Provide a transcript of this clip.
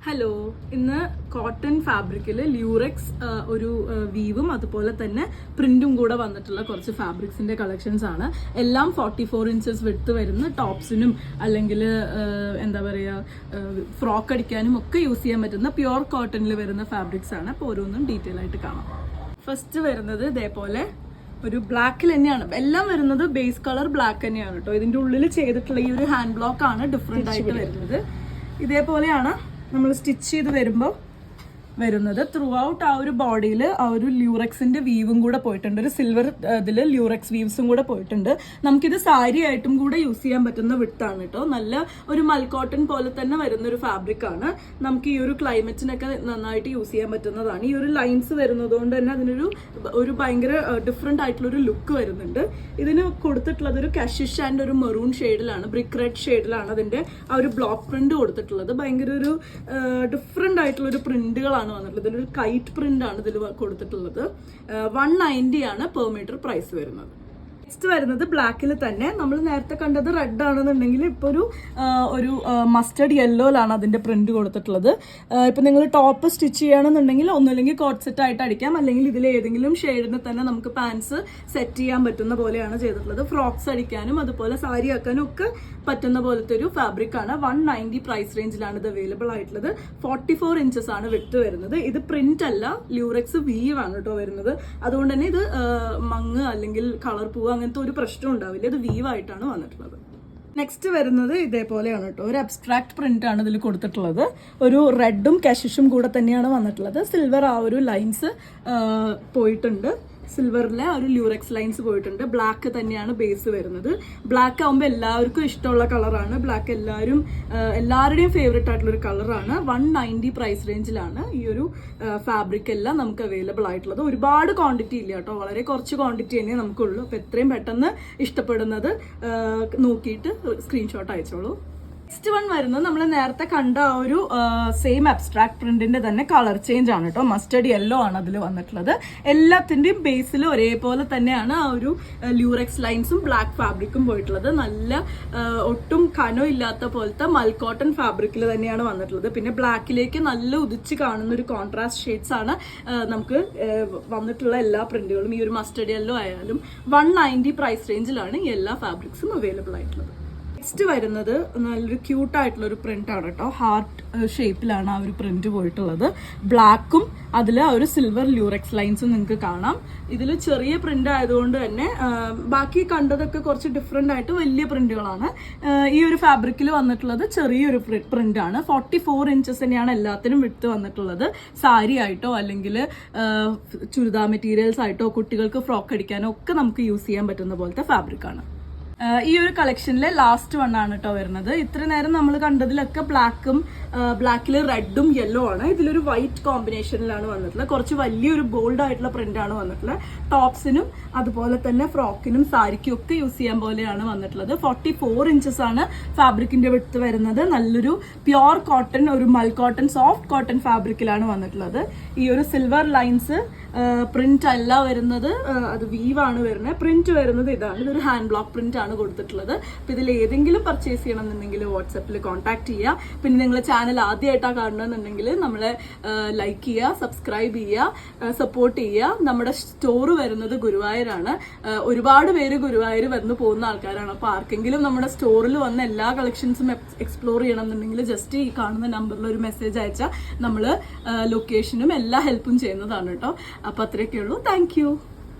Hello, ഇന്ന് cotton ഫാബ്രിക്കിൽ ല്യൂറെക്സ് ഒരു വീവും അതുപോലെ തന്നെ പ്രിന്റും കൂടെ വന്നിട്ടുള്ള കുറച്ച് ഫാബ്രിക്സിന്റെ കളക്ഷൻസ് ആണ്. എല്ലാം 44 ഇഞ്ചസ് വിഡ്ത്ത് വരുന്ന ടോപ്സിനും അല്ലെങ്കിൽ എന്താ പറയുക ഫ്രോക്ക് അടിക്കാനും ഒക്കെ യൂസ് ചെയ്യാൻ പറ്റുന്ന പ്യുവർ കോട്ടണിൽ വരുന്ന ഫാബ്രിക്സ് ആണ്. അപ്പോൾ ഓരോന്നും ഡീറ്റെയിൽ ആയിട്ട് കാണാം. ഫസ്റ്റ് വരുന്നത് ഇതേപോലെ ഒരു ബ്ലാക്കിൽ തന്നെയാണ് എല്ലാം വരുന്നത്. ബേസ് കളർ ബ്ലാക്ക് തന്നെയാണ് കേട്ടോ. ഇതിന്റെ ഉള്ളിൽ ചെയ്തിട്ടുള്ള ഈ ഒരു ഹാൻഡ് ബ്ലോക്ക് ആണ് ഡിഫറെന്റ് ആയിട്ട് വരുന്നത്. ഇതേപോലെയാണ് നമ്മൾ സ്റ്റിച്ച് ചെയ്ത് വരുമ്പോൾ വരുന്നത്. ത്രൂ ഔട്ട് ആ ഒരു ബോഡിയിൽ ആ ഒരു ല്യൂറെക്സിന്റെ വീവും കൂടെ പോയിട്ടുണ്ട്. ഒരു സിൽവർ ഇതിൽ ല്യൂറെക്സ് വീവ്സും കൂടെ പോയിട്ടുണ്ട്. നമുക്കിത് സാരി ആയിട്ടും കൂടെ യൂസ് ചെയ്യാൻ പറ്റുന്ന വിട്ടാണ് കേട്ടോ. നല്ല ഒരു മൽക്കോട്ടൺ പോലെ തന്നെ വരുന്ന ഒരു ഫാബ്രിക് ആണ്. നമുക്ക് ഈ ഒരു ക്ലൈമറ്റിനൊക്കെ നന്നായിട്ട് യൂസ് ചെയ്യാൻ പറ്റുന്നതാണ്. ഈ ഒരു ലൈൻസ് വരുന്നത് കൊണ്ട് തന്നെ അതിനൊരു ഭയങ്കര ഡിഫറെന്റ് ആയിട്ടുള്ള ഒരു ലുക്ക് വരുന്നുണ്ട്. ഇതിന് കൊടുത്തിട്ടുള്ളത് ഒരു കഷിഷ് ആൻഡ് ഒരു മെറൂൺ ഷെയ്ഡിലാണ്, ബ്രിക്ക് റെഡ് ഷെയ്ഡിലാണ് അതിന്റെ ആ ഒരു ബ്ലോക്ക് പ്രിന്റ് കൊടുത്തിട്ടുള്ളത്. ഭയങ്കര ഒരു ഡിഫറെന്റ് ആയിട്ടുള്ള ഒരു പ്രിന്റുകളാണ് വന്നിട്ടുള്ളത്. ഇതിലൊരു കൈറ്റ് പ്രിന്റ് ആണ് ഇതിൽ കൊടുത്തിട്ടുള്ളത്. 190 ആണ് പെർ മീറ്റർ പ്രൈസ് വരുന്നത്. നെക്സ്റ്റ് വരുന്നത് ബ്ലാക്കിൽ തന്നെ. നമ്മൾ നേരത്തെ കണ്ടത് റെഡ് ആണെന്നുണ്ടെങ്കിൽ ഇപ്പൊ ഒരു മസ്റ്റർഡ് യെല്ലോയിലാണ് അതിന്റെ പ്രിന്റ് കൊടുത്തിട്ടുള്ളത്. ഇപ്പൊ നിങ്ങൾ ടോപ്പ് സ്റ്റിച്ച് ചെയ്യണമെന്നുണ്ടെങ്കിൽ ഒന്നുമില്ലെങ്കിൽ കോട്ട് സെറ്റ് ആയിട്ട് അടിക്കാം, അല്ലെങ്കിൽ ഇതിൽ ഏതെങ്കിലും ഷെയ്ഡിന് തന്നെ നമുക്ക് പാൻസ് സെറ്റ് ചെയ്യാൻ പറ്റുന്ന പോലെയാണ് ചെയ്തിട്ടുള്ളത്. ഫ്രോക്സ് അടിക്കാനും അതുപോലെ സാരി ആക്കാനും ഒക്കെ പറ്റുന്ന പോലത്തെ ഒരു ഫാബ്രിക് ആണ്. 190 പ്രൈസ് റേഞ്ചിലാണ് ഇത് അവൈലബിൾ ആയിട്ടുള്ളത്. 44 ഇഞ്ചസ് ആണ് വിട്ട് വരുന്നത്. ഇത് പ്രിന്റ് അല്ല, ല്യൂറെക്സ് വീവ് ആണ് കേട്ടോ വരുന്നത്. അതുകൊണ്ട് തന്നെ ഇത് മങ്ങ് അല്ലെങ്കിൽ കളർ പൂവ് അങ്ങനത്തെ ഒരു പ്രശ്നം ഉണ്ടാവില്ല. ഇത് വീവ് ആയിട്ടാണ് വന്നിട്ടുള്ളത്. നെക്സ്റ്റ് വരുന്നത് ഇതേപോലെയാണ് കേട്ടോ. ഒരു അബ്സ്ട്രാക്ട് പ്രിന്റ് ആണ് ഇതിൽ കൊടുത്തിട്ടുള്ളത്. ഒരു റെഡും കഷിഷും കൂടെ തന്നെയാണ് വന്നിട്ടുള്ളത്. സിൽവർ ആ ഒരു ലൈൻസ് പോയിട്ടുണ്ട്. സിൽവറിലെ ഒരു ല്യൂറെക്സ് ലൈൻസ് പോയിട്ടുണ്ട്. ബ്ലാക്ക് തന്നെയാണ് ബേസ് വരുന്നത്. ബ്ലാക്ക് ആകുമ്പോൾ എല്ലാവർക്കും ഇഷ്ടമുള്ള കളറാണ്. ബ്ലാക്ക് എല്ലാവരുടെയും ഫേവറേറ്റ് ആയിട്ടുള്ള ഒരു കളറാണ്. 190 പ്രൈസ് റേഞ്ചിലാണ് ഈ ഒരു ഫാബ്രിക് എല്ലാം നമുക്ക് അവൈലബിൾ ആയിട്ടുള്ളത്. ഒരുപാട് ക്വാണ്ടിറ്റി ഇല്ല കേട്ടോ, വളരെ കുറച്ച് ക്വാണ്ടിറ്റി തന്നെ നമുക്കുള്ളൂ. അപ്പോൾ എത്രയും പെട്ടെന്ന് ഇഷ്ടപ്പെടുന്നത് നോക്കിയിട്ട് സ്ക്രീൻഷോട്ട് അയച്ചോളൂ. നെക്സ്റ്റ് വൺ വരുന്നത് നമ്മൾ നേരത്തെ കണ്ട ആ ഒരു സെയിം അബ്സ്ട്രാക്ട് പ്രിന്റിന്റെ തന്നെ കളർ ചേഞ്ച് ആണ് കേട്ടോ. മസ്റ്റർഡ് യെല്ലോ ആണ് അതിൽ വന്നിട്ടുള്ളത്. എല്ലാത്തിന്റെയും ബേസിൽ ഒരേപോലെ തന്നെയാണ് ആ ഒരു ല്യൂറെക്സ് ലൈൻസും ബ്ലാക്ക് ഫാബ്രിക്കും പോയിട്ടുള്ളത്. നല്ല ഒട്ടും കനം ഇല്ലാത്ത പോലത്തെ മൽക്കോട്ടൺ ഫാബ്രിക്കിൽ തന്നെയാണ് വന്നിട്ടുള്ളത്. പിന്നെ ബ്ലാക്കിലേക്ക് നല്ല ഉദിച്ച് കാണുന്ന ഒരു കോൺട്രാസ്റ്റ് ഷെയ്ഡ്സ് ആണ് നമുക്ക് വന്നിട്ടുള്ള എല്ലാ പ്രിന്റുകളും. ഈ ഒരു മസ്റ്റർഡ് യെല്ലോ ആയാലും 190 പ്രൈസ് റേഞ്ചിലാണ് ഈ എല്ലാ ഫാബ്രിക്സും അവൈലബിൾ ആയിട്ടുള്ളത്. നെക്സ്റ്റ് വരുന്നത് നല്ലൊരു ക്യൂട്ട് ആയിട്ടുള്ള ഒരു പ്രിന്റ് ആണ് കേട്ടോ. ഹാർട്ട് ഷേപ്പിലാണ് ആ ഒരു പ്രിന്റ് പോയിട്ടുള്ളത്. ബ്ലാക്കും അതിൽ ഒരു സിൽവർ ല്യൂറെക്സ് ലൈൻസും നിങ്ങൾക്ക് കാണാം. ഇതിൽ ചെറിയ പ്രിന്റ് ആയതുകൊണ്ട് തന്നെ ബാക്കി കണ്ടതൊക്കെ കുറച്ച് ഡിഫറെന്റ് ആയിട്ട് വലിയ പ്രിന്റുകളാണ്. ഈ ഒരു ഫാബ്രിക്കിൽ വന്നിട്ടുള്ളത് ചെറിയൊരു പ്രിന്റ് ആണ്. 44 ഇഞ്ചസ് തന്നെയാണ് എല്ലാത്തിനും വിട്ട് വന്നിട്ടുള്ളത്. സാരി ആയിട്ടോ അല്ലെങ്കിൽ ചുരിദാർ മെറ്റീരിയൽസ് ആയിട്ടോ കുട്ടികൾക്ക് ഫ്രോക്ക് അടിക്കാനോ ഒക്കെ നമുക്ക് യൂസ് ചെയ്യാൻ പറ്റുന്ന പോലത്തെ ഫാബ്രിക് ആണ്. ഈ ഒരു കളക്ഷനിലെ ലാസ്റ്റ് വൺ ആണ് കേട്ടോ വരുന്നത്. ഇത്ര നേരം നമ്മൾ കണ്ടതിലൊക്കെ ബ്ലാക്കിൽ റെഡും യെല്ലോ ആണ്. ഇതിലൊരു വൈറ്റ് കോമ്പിനേഷനിലാണ് വന്നിട്ടുള്ളത്. കുറച്ച് വലിയൊരു ബോൾഡ് ആയിട്ടുള്ള പ്രിന്റ് ആണ് വന്നിട്ടുള്ളത്. ടോപ്സിനും അതുപോലെ തന്നെ ഫ്രോക്കിനും സാരിക്കും ഒക്കെ യൂസ് ചെയ്യാൻ പോലെയാണ് വന്നിട്ടുള്ളത്. 44 ഇഞ്ചസ് ആണ് ഫാബ്രിക്കിന്റെ വിഡ്ത്ത് വരുന്നത്. നല്ലൊരു പ്യുവർ കോട്ടൺ, ഒരു മൽക്കോട്ടൺ സോഫ്റ്റ് കോട്ടൺ ഫാബ്രിക്കിലാണ് വന്നിട്ടുള്ളത്. ഈ ഒരു സിൽവർ ലൈൻസ് പ്രിന്റ് അല്ല വരുന്നത്, അത് വീവാണ് വരുന്നത്. പ്രിന്റ് വരുന്നത് ഇതാണ്. ഇതൊരു ഹാൻഡ് ബ്ലോക്ക് പ്രിന്റ് ആണ് കൊടുത്തിട്ടുള്ളത്. അപ്പൊ ഇതിൽ ഏതെങ്കിലും പർച്ചേസ് ചെയ്യണമെന്നുണ്ടെങ്കിൽ വാട്സാപ്പിൽ കോൺടാക്ട് ചെയ്യുക. പിന്നെ നിങ്ങൾ ചാനൽ ആദ്യമായിട്ടാണ് കാണണമെന്നുണ്ടെങ്കിൽ നമ്മളെ ലൈക്ക് ചെയ്യുക, സബ്സ്ക്രൈബ് ചെയ്യുക, സപ്പോർട്ട് ചെയ്യുക. നമ്മുടെ സ്റ്റോർ വരുന്നത് ഗുരുവായൂരാണ്. ഒരുപാട് പേര് ഗുരുവായൂർ വന്ന് പോകുന്ന ആൾക്കാരാണ്. അപ്പോൾ ആർക്കെങ്കിലും നമ്മുടെ സ്റ്റോറിൽ വന്ന എല്ലാ കളക്ഷൻസും എക്സ്പ്ലോർ ചെയ്യണമെന്നുണ്ടെങ്കിൽ ജസ്റ്റ് ഈ കാണുന്ന നമ്പറിൽ ഒരു മെസ്സേജ് അയച്ചാൽ നമ്മൾ ലൊക്കേഷനും എല്ലാ ഹെൽപ്പും ചെയ്യുന്നതാണ് കേട്ടോ. അപ്പോൾ അത്രയൊക്കെ ഉള്ളൂ. താങ്ക്